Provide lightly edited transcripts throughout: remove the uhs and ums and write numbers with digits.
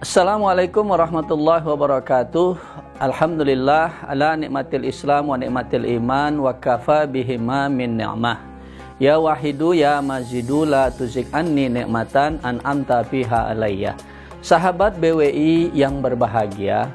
Assalamualaikum warahmatullahi wabarakatuh. Alhamdulillah ala nikmatil Islam wa nikmatil iman wa kafa bihima min ni'mah. Ya wahidu ya mazidu la tuzik anni nikmatan an'amta fiha alayya. Sahabat BWI yang berbahagia,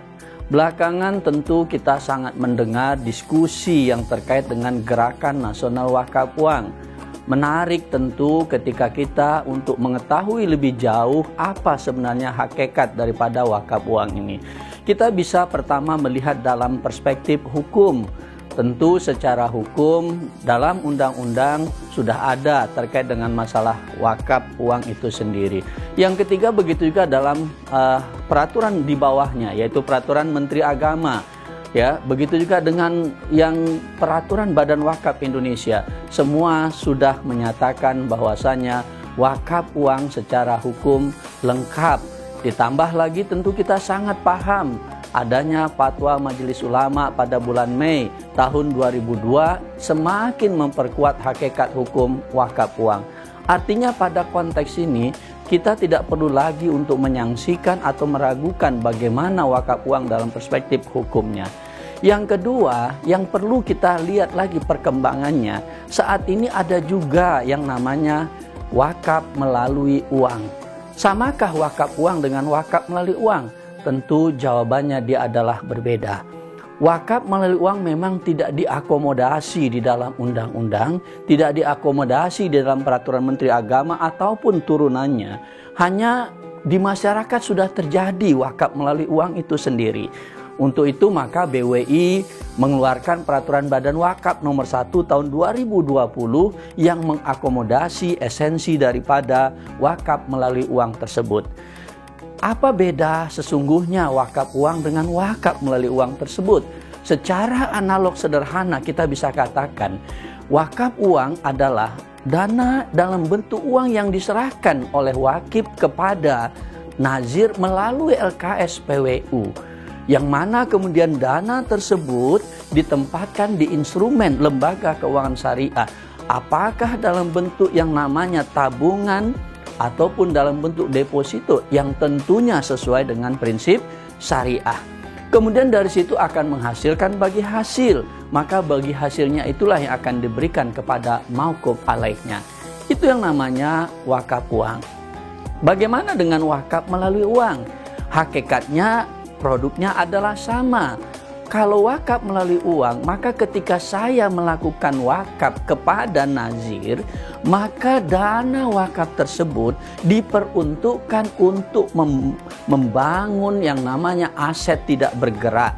belakangan tentu kita sangat mendengar diskusi yang terkait dengan gerakan nasional wakaf uang. Menarik tentu ketika kita untuk mengetahui lebih jauh apa sebenarnya hakikat daripada wakaf uang ini. Kita bisa pertama melihat dalam perspektif hukum. Tentu secara hukum dalam undang-undang sudah ada terkait dengan masalah wakaf uang itu sendiri. Yang ketiga begitu juga dalam peraturan di bawahnya, yaitu peraturan Menteri Agama. Ya, begitu juga dengan yang peraturan Badan Wakaf Indonesia, semua sudah menyatakan bahwasanya wakaf uang secara hukum lengkap. Ditambah lagi tentu kita sangat paham adanya fatwa Majelis Ulama pada bulan Mei tahun 2002 semakin memperkuat hakikat hukum wakaf uang. Artinya pada konteks ini kita tidak perlu lagi untuk menyangsikan atau meragukan bagaimana wakaf uang dalam perspektif hukumnya. Yang kedua, yang perlu kita lihat lagi perkembangannya, saat ini ada juga yang namanya wakaf melalui uang. Samakah wakaf uang dengan wakaf melalui uang? Tentu jawabannya dia adalah berbeda. Wakaf melalui uang memang tidak diakomodasi di dalam undang-undang, tidak diakomodasi di dalam peraturan Menteri Agama ataupun turunannya. Hanya di masyarakat sudah terjadi wakaf melalui uang itu sendiri. Untuk itu maka BWI mengeluarkan peraturan Badan Wakaf nomor 1 tahun 2020 yang mengakomodasi esensi daripada wakaf melalui uang tersebut. Apa beda sesungguhnya wakaf uang dengan wakaf melalui uang tersebut? Secara analog sederhana kita bisa katakan wakaf uang adalah dana dalam bentuk uang yang diserahkan oleh wakif kepada nazir melalui LKS PWU, yang mana kemudian dana tersebut ditempatkan di instrumen lembaga keuangan syariah, apakah dalam bentuk yang namanya tabungan ataupun dalam bentuk deposito yang tentunya sesuai dengan prinsip syariah. Kemudian dari situ akan menghasilkan bagi hasil, maka bagi hasilnya itulah yang akan diberikan kepada mauquf alaihnya. Itu yang namanya wakaf uang. Bagaimana dengan wakaf melalui uang? Hakikatnya produknya adalah sama. Kalau wakaf melalui uang, maka ketika saya melakukan wakaf kepada nazir, maka dana wakaf tersebut diperuntukkan untuk membangun yang namanya aset tidak bergerak.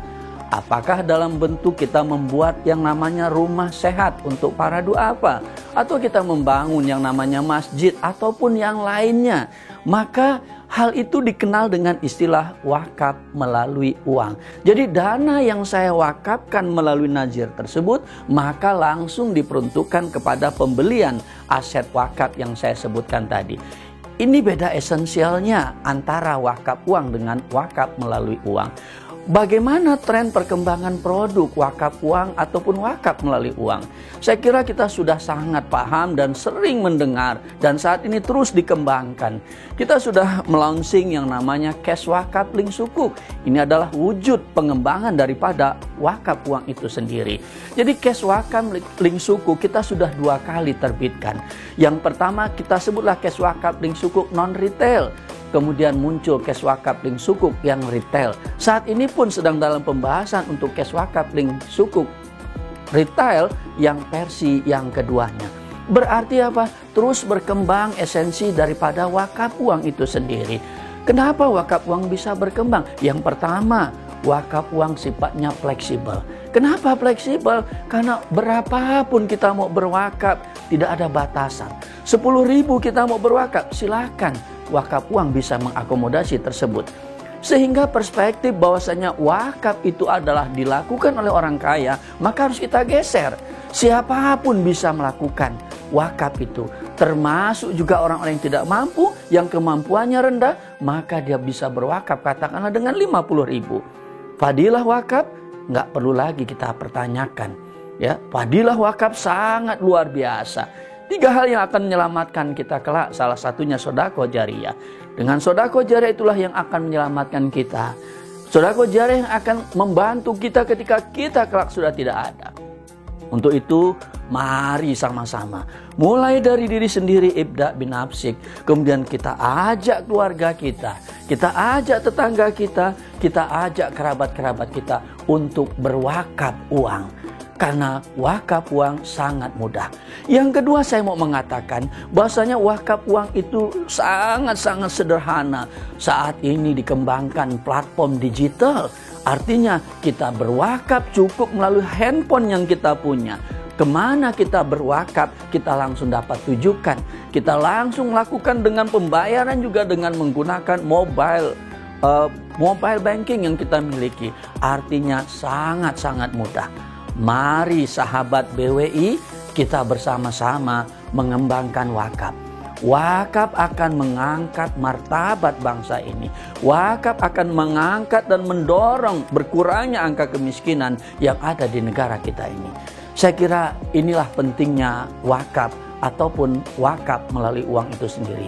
Apakah dalam bentuk kita membuat yang namanya rumah sehat untuk para duafa, atau kita membangun yang namanya masjid ataupun yang lainnya, maka hal itu dikenal dengan istilah wakaf melalui uang. Jadi dana yang saya wakafkan melalui nazir tersebut maka langsung diperuntukkan kepada pembelian aset wakaf yang saya sebutkan tadi. Ini beda esensialnya antara wakaf uang dengan wakaf melalui uang. Bagaimana tren perkembangan produk wakaf uang ataupun wakaf melalui uang? Saya kira kita sudah sangat paham dan sering mendengar dan saat ini terus dikembangkan. Kita sudah melaunching yang namanya cash wakaf link sukuk. Ini adalah wujud pengembangan daripada wakaf uang itu sendiri. Jadi cash wakaf link sukuk kita sudah 2 kali terbitkan. Yang pertama kita sebutlah cash wakaf link sukuk non retail. Kemudian muncul cash wakaf link sukuk yang retail. Saat ini pun sedang dalam pembahasan untuk cash wakaf link sukuk retail yang versi yang keduanya. Berarti apa? Terus berkembang esensi daripada wakaf uang itu sendiri. Kenapa wakaf uang bisa berkembang? Yang pertama, wakaf uang sifatnya fleksibel. Kenapa fleksibel? Karena berapapun kita mau berwakaf, tidak ada batasan. 10.000 kita mau berwakaf, silakan. Wakaf uang bisa mengakomodasi tersebut. Sehingga perspektif bahwasanya wakaf itu adalah dilakukan oleh orang kaya, maka harus kita geser. Siapapun bisa melakukan wakaf itu. Termasuk juga orang-orang yang tidak mampu, yang kemampuannya rendah, maka dia bisa berwakaf katakanlah dengan 50.000. Fadilah wakaf nggak perlu lagi kita pertanyakan. Ya, fadilah wakaf sangat luar biasa. 3 hal yang akan menyelamatkan kita kelak, salah satunya sedekah jariyah. Dengan sedekah jariah itulah yang akan menyelamatkan kita. Sedekah jariah yang akan membantu kita ketika kita kelak sudah tidak ada. Untuk itu, mari sama-sama. Mulai dari diri sendiri, ibda bin nafsik. Kemudian kita ajak keluarga kita ajak tetangga kita ajak kerabat-kerabat kita untuk berwakaf uang. Karena wakaf uang sangat mudah. Yang kedua, saya mau mengatakan bahwasanya wakaf uang itu sangat-sangat sederhana. Saat ini dikembangkan platform digital. Artinya kita berwakaf cukup melalui handphone yang kita punya. Kemana kita berwakaf, kita langsung dapat tujukan. Kita langsung lakukan dengan pembayaran juga dengan menggunakan mobile banking yang kita miliki. Artinya sangat-sangat mudah. Mari sahabat BWI, kita bersama-sama mengembangkan wakaf. Wakaf akan mengangkat martabat bangsa ini. Wakaf akan mengangkat dan mendorong berkurangnya angka kemiskinan yang ada di negara kita ini. Saya kira inilah pentingnya wakaf ataupun wakaf melalui uang itu sendiri.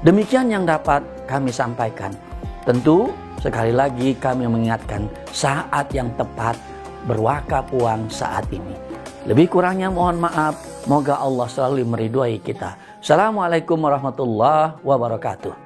Demikian yang dapat kami sampaikan. Tentu sekali lagi kami mengingatkan saat yang tepat berwakaf uang saat ini. Lebih kurangnya mohon maaf. Moga Allah selalu meridhai kita. Assalamualaikum warahmatullahi wabarakatuh.